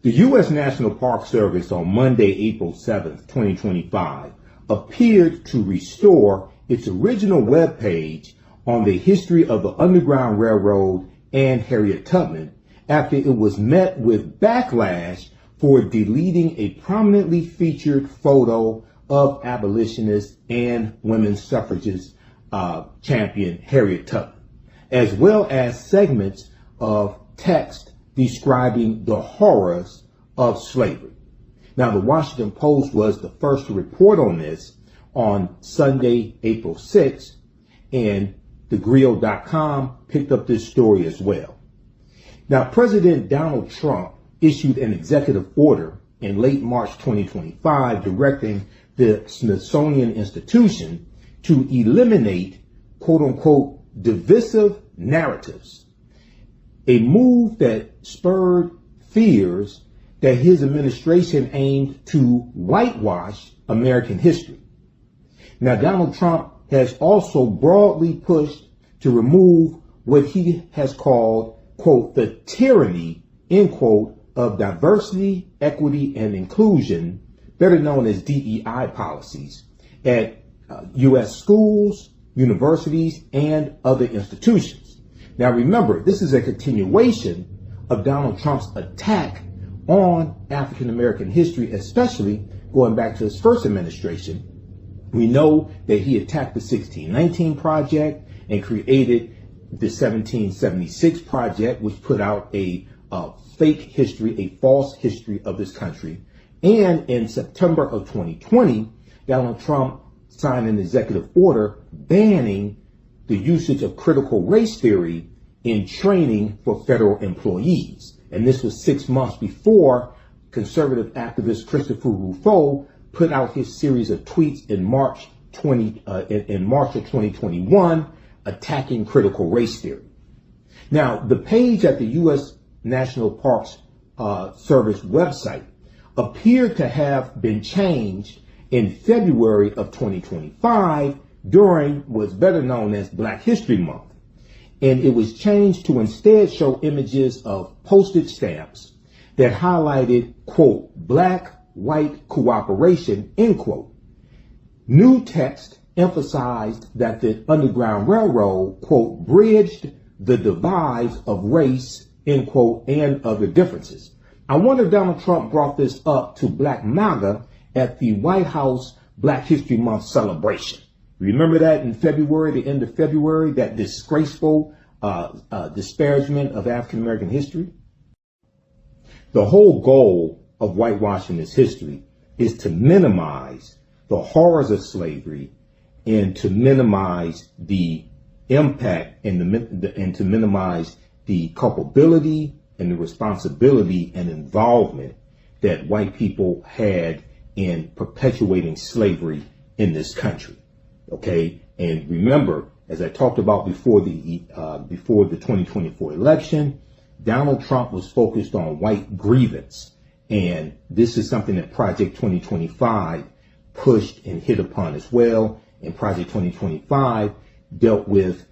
The U.S. National Park Service on Monday, April 7th, 2025, appeared to restore its original webpage on the history of the Underground Railroad and Harriet Tubman after it was met with backlash for deleting a prominently featured photo of abolitionist and women's suffragist champion Harriet Tubman, as well as segments of text describing the horrors of slavery. Now, the Washington Post was the first to report on this on Sunday, April 6th, and thegrio.com picked up this story as well. Now, President Donald Trump issued an executive order in late March 2025 directing the Smithsonian Institution to eliminate, quote unquote, divisive narratives, a move that spurred fears that his administration aimed to whitewash American history. Now, Donald Trump has also broadly pushed to remove what he has called, quote, the tyranny, end quote, of diversity, equity, and inclusion, better known as DEI policies, at U.S. schools, universities, and other institutions. Now, remember, this is a continuation of Donald Trump's attack on African American history, especially going back to his first administration. We know that he attacked the 1619 Project and created the 1776 Project, which put out a fake history, a false history of this country. And in September of 2020, Donald Trump signed an executive order banning the usage of critical race theory in training for federal employees. And this was 6 months before conservative activist Christopher Rufo put out his series of tweets in March of 2021 attacking critical race theory. Now, the page at the U.S. National Parks Service website appeared to have been changed in February of 2025 during what's better known as Black History Month. And it was changed to instead show images of postage stamps that highlighted, quote, black-white cooperation, end quote. New text emphasized that the Underground Railroad, quote, bridged the divides of race, end quote, and other differences. I wonder if Donald Trump brought this up to Black MAGA at the White House Black History Month celebration. Remember that in February, the end of February, that disgraceful disparagement of African American history? The whole goal of whitewashing this history is to minimize the horrors of slavery and to minimize the impact and to minimize the culpability and the responsibility and involvement that white people had in perpetuating slavery in this country. Okay, and remember, as I talked about before the 2024 election, Donald Trump was focused on white grievance, and this is something that Project 2025 pushed and hit upon as well. And Project 2025 dealt with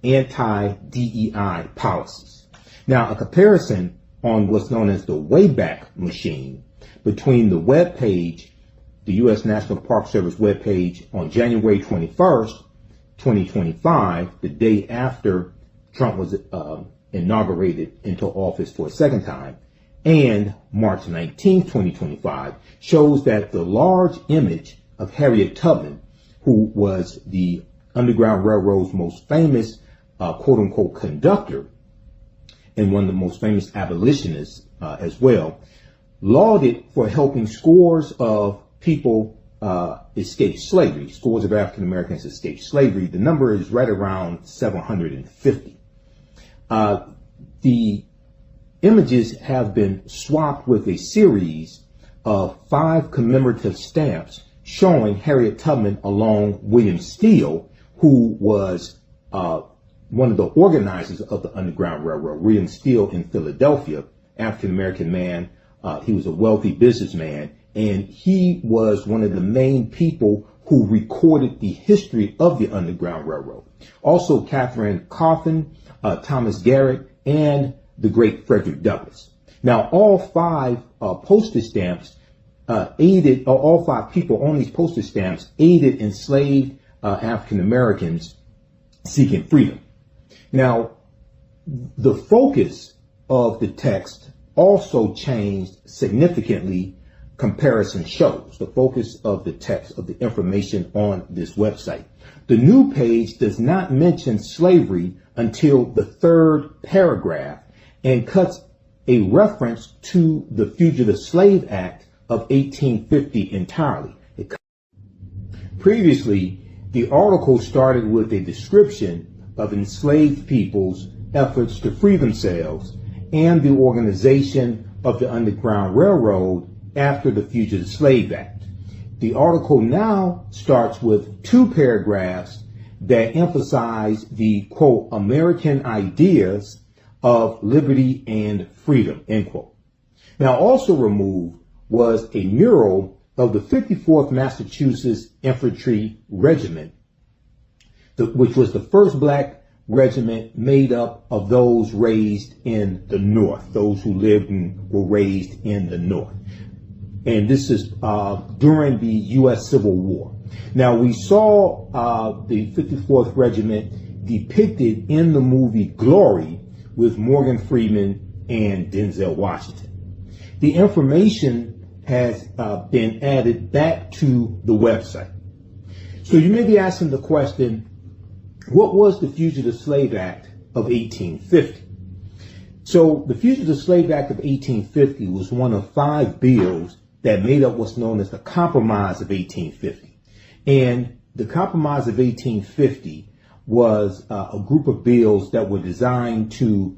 anti-DEI policies. Now, a comparison on what's known as the Wayback Machine between the web page, the U.S. National Park Service webpage on January 21st, 2025, the day after Trump was inaugurated into office for a second time, and March 19th, 2025, shows that the large image of Harriet Tubman, who was the Underground Railroad's most famous, quote unquote, conductor, and one of the most famous abolitionists as well, lauded for helping scores of people escape slavery. Scores of African Americans escape slavery. The number is right around 750. The images have been swapped with a series of 5 commemorative stamps showing Harriet Tubman along William Steele, who was one of the organizers of the Underground Railroad. William Steele in Philadelphia, African American man. He was a wealthy businessman, and he was one of the main people who recorded the history of the Underground Railroad. Also, Catherine Coffin, Thomas Garrett, and the great Frederick Douglass. Now, all five postage stamps all five people on these postage stamps aided enslaved African Americans seeking freedom. Now, the focus of the text also changed significantly. Comparison shows the focus of the text of the information on this website. The new page does not mention slavery until the third paragraph and cuts a reference to the Fugitive Slave Act of 1850 entirely. Previously, the article started with a description of enslaved people's efforts to free themselves and the organization of the Underground Railroad after the Fugitive Slave Act. The article now starts with two paragraphs that emphasize the, quote, American ideas of liberty and freedom, end quote. Now, also removed was a mural of the 54th Massachusetts Infantry Regiment, which was the first black regiment made up of those raised in the North, those who lived and were raised in the North. And this is during the U.S. Civil War. Now, we saw the 54th Regiment depicted in the movie Glory with Morgan Freeman and Denzel Washington. The information has been added back to the website. So you may be asking the question, what was the Fugitive Slave Act of 1850? So the Fugitive Slave Act of 1850 was one of 5 bills that made up what's known as the Compromise of 1850. And the Compromise of 1850 was a group of bills that were designed to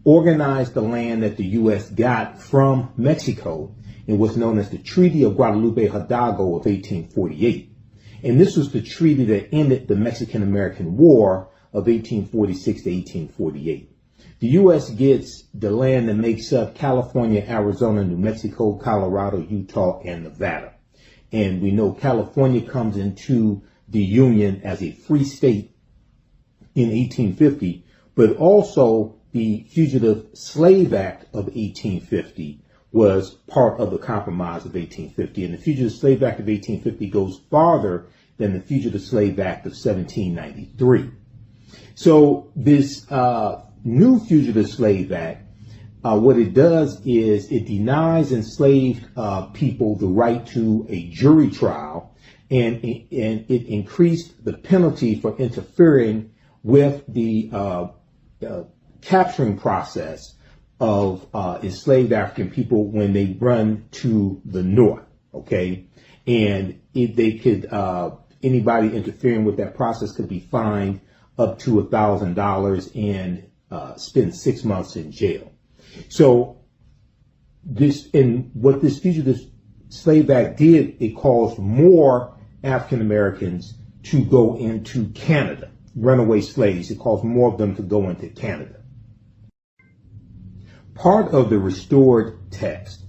organize the land that the U.S. got from Mexico in what's known as the Treaty of Guadalupe Hidalgo of 1848. And this was the treaty that ended the Mexican-American War of 1846 to 1848. The U.S. gets the land that makes up California, Arizona, New Mexico, Colorado, Utah, and Nevada. And we know California comes into the Union as a free state in 1850, but also the Fugitive Slave Act of 1850 was part of the Compromise of 1850. And the Fugitive Slave Act of 1850 goes farther than the Fugitive Slave Act of 1793. So this new Fugitive Slave Act, what it does is it denies enslaved people the right to a jury trial, and it increased the penalty for interfering with the capturing process of enslaved African people when they run to the North. Okay, and if they could, anybody interfering with that process could be fined up to $1,000 and spend 6 months in jail. So what this Fugitive Slave Act did, it caused more African Americans to go into Canada, runaway slaves. It caused more of them to go into Canada. Part of the restored text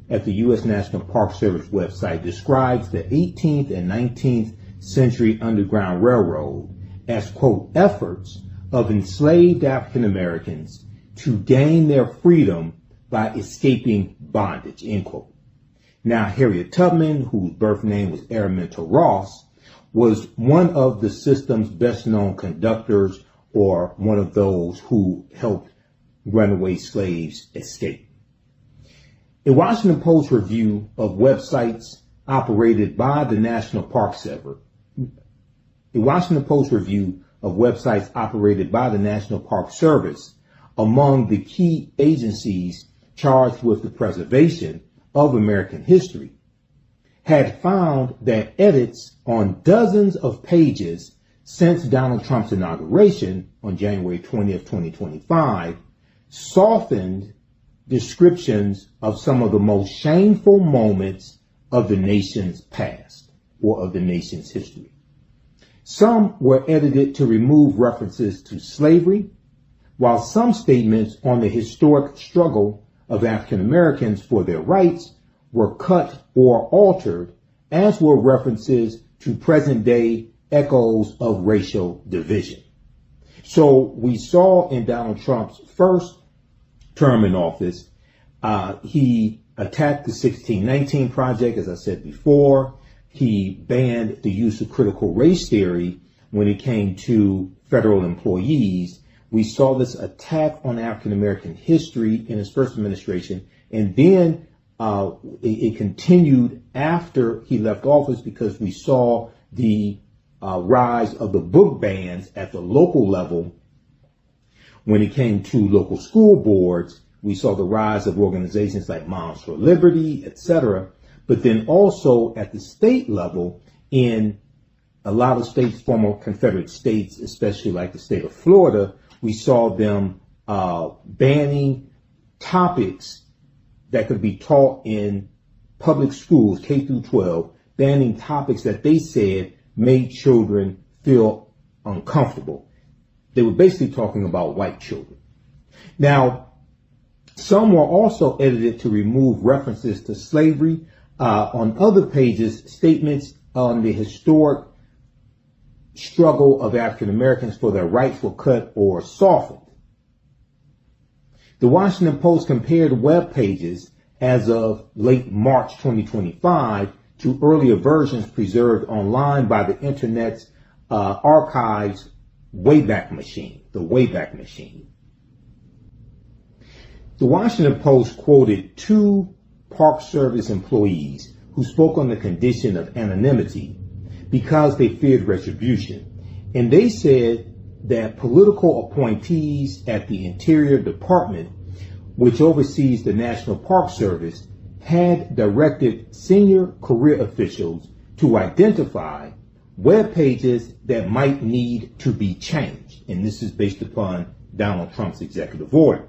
at the U.S. National Park Service website describes the 18th and 19th century Underground Railroad as, quote, efforts of enslaved African Americans to gain their freedom by escaping bondage, end quote. Now, Harriet Tubman, whose birth name was Araminta Ross, was one of the system's best known conductors, or one of those who helped runaway slaves escape. A Washington Post review of websites operated by the National Park Service, among the key agencies charged with the preservation of American history, had found that edits on dozens of pages since Donald Trump's inauguration on January 20th, 2025, softened descriptions of some of the most shameful moments of the nation's past or of the nation's history. Some were edited to remove references to slavery, while some statements on the historic struggle of African Americans for their rights were cut or altered, as were references to present-day echoes of racial division. So we saw in Donald Trump's first term in office He attacked the 1619 Project, as I said before. He banned the use of critical race theory when it came to federal employees. We saw this attack on African American history in his first administration, and then it continued after he left office because we saw the rise of the book bans at the local level. When it came to local school boards, we saw the rise of organizations like Moms for Liberty, etc. But then also at the state level, in a lot of states, former Confederate states, especially like the state of Florida, we saw them banning topics that could be taught in public schools, K through 12, banning topics that they said made children feel uncomfortable. They were basically talking about white children. Now, some were also edited to remove references to slavery. On other pages, statements on the historic struggle of African Americans for their rights were cut or softened. The Washington Post compared web pages as of late March 2025 to earlier versions preserved online by the Internet's archives Wayback Machine, the Wayback Machine. The Washington Post quoted two Park Service employees who spoke on the condition of anonymity because they feared retribution. And they said that political appointees at the Interior Department, which oversees the National Park Service, had directed senior career officials to identify web pages that might need to be changed. And this is based upon Donald Trump's executive order.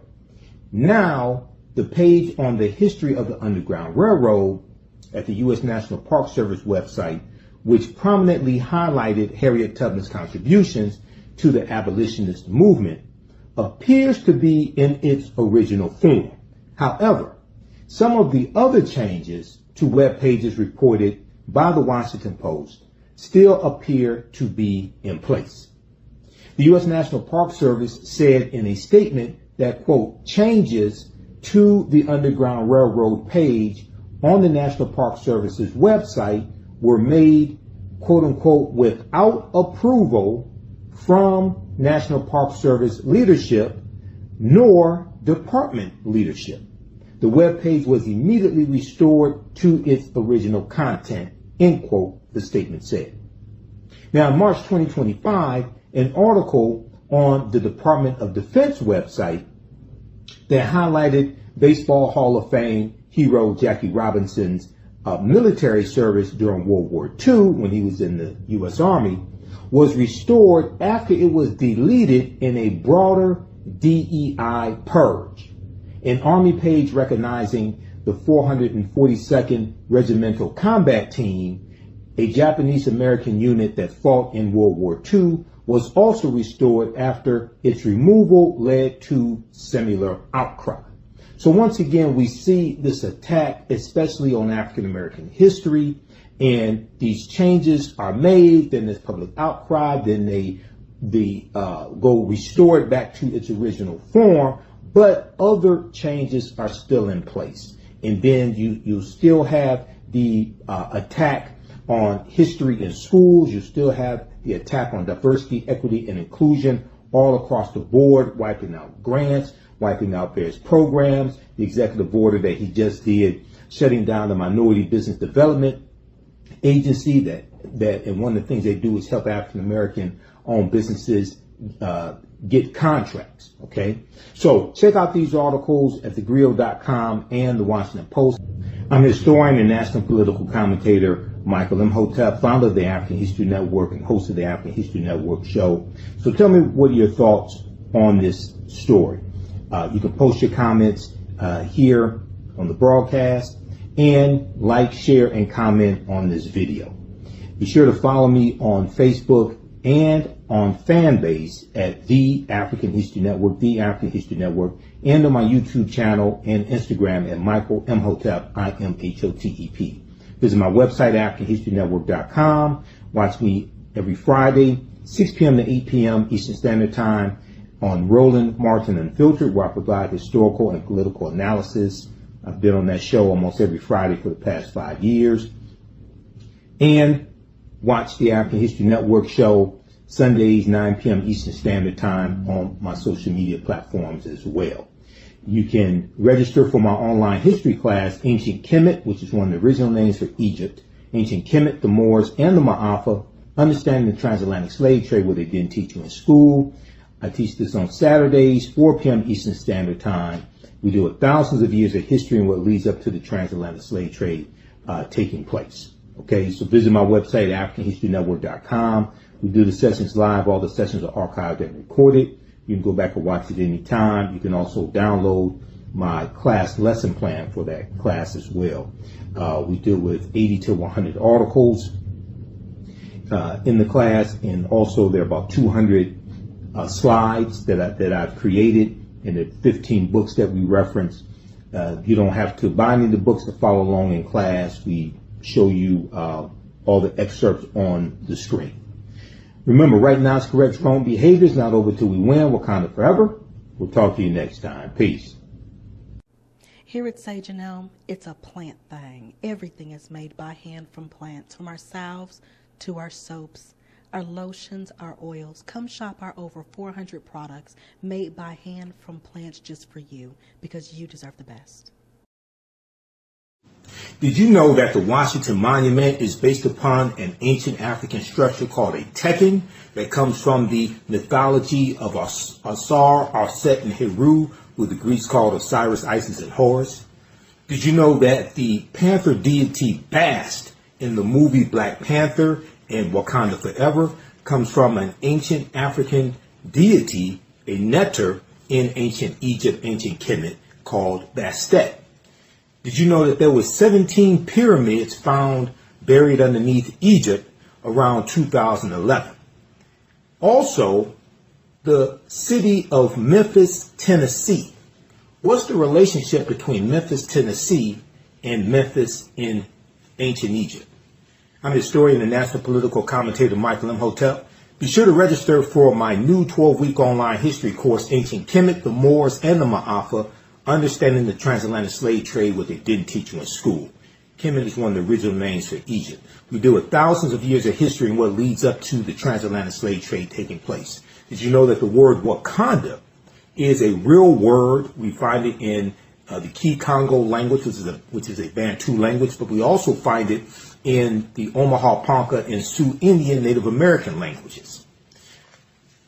Now, the page on the history of the Underground Railroad at the U.S. National Park Service website, which prominently highlighted Harriet Tubman's contributions to the abolitionist movement, appears to be in its original form. However, some of the other changes to web pages reported by the Washington Post still appear to be in place. The U.S. National Park Service said in a statement that, quote, changes to the Underground Railroad page on the National Park Service's website were made, quote unquote, without approval from National Park Service leadership nor department leadership. The web page was immediately restored to its original content, end quote, the statement said. Now, in March 2025, an article on the Department of Defense website that highlighted Baseball Hall of Fame hero Jackie Robinson's military service during World War II when he was in the U.S. Army was restored after it was deleted in a broader DEI purge. An Army page recognizing the 442nd Regimental Combat Team, a Japanese American unit that fought in World War II, was also restored after its removal led to similar outcry. So once again, we see this attack, especially on African American history, and these changes are made, then there's public outcry, then they go restore it back to its original form, but other changes are still in place. And then you still have the attack on history in schools. You still have the attack on diversity, equity, and inclusion all across the board, wiping out grants, wiping out various programs, the executive order that he just did, shutting down the Minority Business Development Agency that and one of the things they do is help African American owned businesses get contracts. Okay, so check out these articles at thegrio.com and the Washington Post. I'm historian and national political commentator Michael Imhotep, founder of the African History Network and host of the African History Network show. So tell me, what are your thoughts on this story? You can post your comments here on the broadcast, and like, share, and comment on this video. Be sure to follow me on Facebook and on Fanbase at The African History Network, The African History Network, and on my YouTube channel and Instagram at Michael Imhotep, IMHOTEP. Visit my website, AfricanHistoryNetwork.com. Watch me every Friday, 6 p.m. to 8 p.m. Eastern Standard Time on Roland Martin Unfiltered, where I provide historical and political analysis I've been on that show almost every Friday for the past 5 years. And watch the African History Network show Sundays, 9 p.m. Eastern Standard Time on my social media platforms as well. You can register for my online history class, Ancient Kemet, which is one of the original names for Egypt. Ancient Kemet, the Moors, and the Ma'afa, Understanding the Transatlantic Slave Trade, what they didn't teach you in school. I teach this on Saturdays, 4 p.m. Eastern Standard Time. We deal with thousands of years of history and what leads up to the transatlantic slave trade taking place. Okay, so visit my website, AfricanHistoryNetwork.com. We do the sessions live. All the sessions are archived and recorded. You can go back and watch it any time. You can also download my class lesson plan for that class as well. We deal with 80 to 100 articles in the class, and also there are about 200 slides that I've created, and the 15 books that we reference. You don't have to buy any of the books to follow along in class. We show you all the excerpts on the screen. Remember, right now it's correct wrong behaviors, not over till we win. Wakanda forever. We'll talk to you next time. Peace. Here at Sage and Elm, it's a plant thing. Everything is made by hand from plants, from our salves to our soaps, our lotions, our oils. Come shop our over 400 products made by hand from plants just for you, because you deserve the best. Did you know that the Washington Monument is based upon an ancient African structure called a tekken that comes from the mythology of Asar, Arset, and Heru, who the Greeks called Osiris, Isis, and Horus? Did you know that the panther deity Bast in the movie Black Panther and Wakanda Forever comes from an ancient African deity, a neter in ancient Egypt, ancient Kemet, called Bastet? Did you know that there were 17 pyramids found buried underneath Egypt around 2011? Also, the city of Memphis, Tennessee. What's the relationship between Memphis, Tennessee and Memphis in ancient Egypt? I'm historian and national political commentator Michael Imhotep. Be sure to register for my new 12-week online history course, Ancient Kemet, the Moors, and the Ma'afa, Understanding the Transatlantic Slave Trade, what they didn't teach you in school. Kemet is one of the original names for Egypt. We deal with thousands of years of history and what leads up to the transatlantic slave trade taking place. Did you know that the word Wakanda is a real word? We find it in the Key Congo language, which is a Bantu language, but we also find it in the Omaha Ponca and Sioux Indian Native American languages.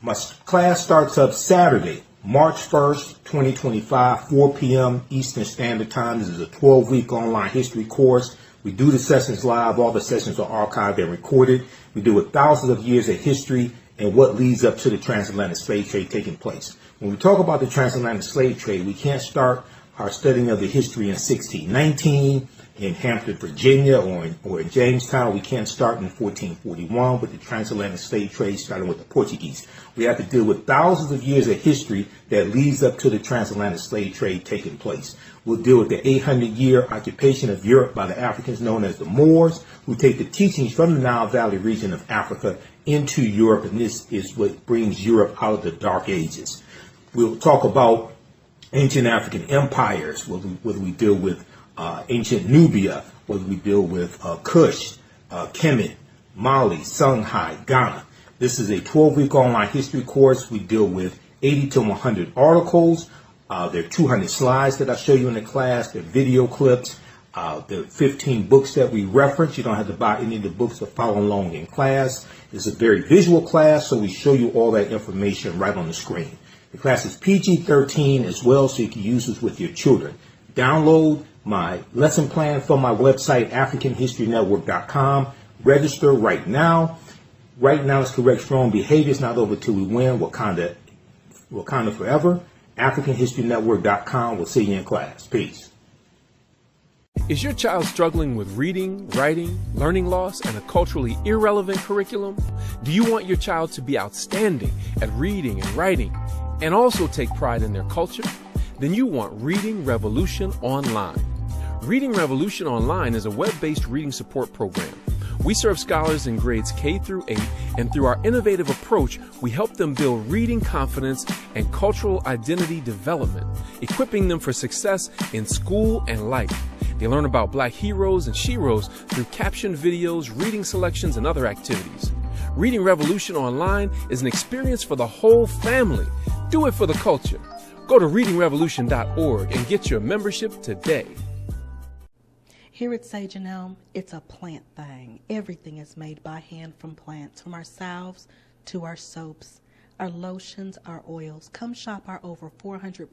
My class starts up Saturday, March 1st, 2025, 4 p.m. Eastern Standard Time. This is a 12-week online history course. We do the sessions live. All the sessions are archived and recorded. We deal with thousands of years of history and what leads up to the transatlantic slave trade taking place. When we talk about the transatlantic slave trade, we can't start our studying of the history in 1619 in Hampton, Virginia, or in Jamestown. We can't start in 1441 with the transatlantic slave trade starting with the Portuguese. We have to deal with thousands of years of history that leads up to the transatlantic slave trade taking place. We'll deal with the 800-year occupation of Europe by the Africans known as the Moors, who take the teachings from the Nile Valley region of Africa into Europe, and this is what brings Europe out of the Dark Ages. We'll talk about ancient African empires, whether we deal with ancient Nubia, whether we deal with Kush, Kemet, Mali, Songhai, Ghana. This is a 12-week online history course. We deal with 80 to 100 articles. There are 200 slides that I show you in the class. There are video clips. There are 15 books that we reference. You don't have to buy any of the books to follow along in class. It's a very visual class, so we show you all that information right on the screen. The class is PG-13 as well, so you can use this with your children. Download my lesson plan from my website, AfricanHistoryNetwork.com. Register right now. Right now, it's correct strong behaviors, not over till we win. Wakanda forever. AfricanHistoryNetwork.com. We'll see you in class. Peace. Is your child struggling with reading, writing, learning loss, and a culturally irrelevant curriculum? Do you want your child to be outstanding at reading and writing and also take pride in their culture? Then you want Reading Revolution Online. Reading Revolution Online is a web-based reading support program. We serve scholars in grades K through 8, and through our innovative approach, we help them build reading confidence and cultural identity development, equipping them for success in school and life. They learn about Black heroes and sheroes through captioned videos, reading selections, and other activities. Reading Revolution Online is an experience for the whole family. Do it for the culture. Go to readingrevolution.org and get your membership today. Here at Sage and Elm, it's a plant thing. Everything is made by hand from plants, from our salves to our soaps, our lotions, our oils. Come shop our over 400 products.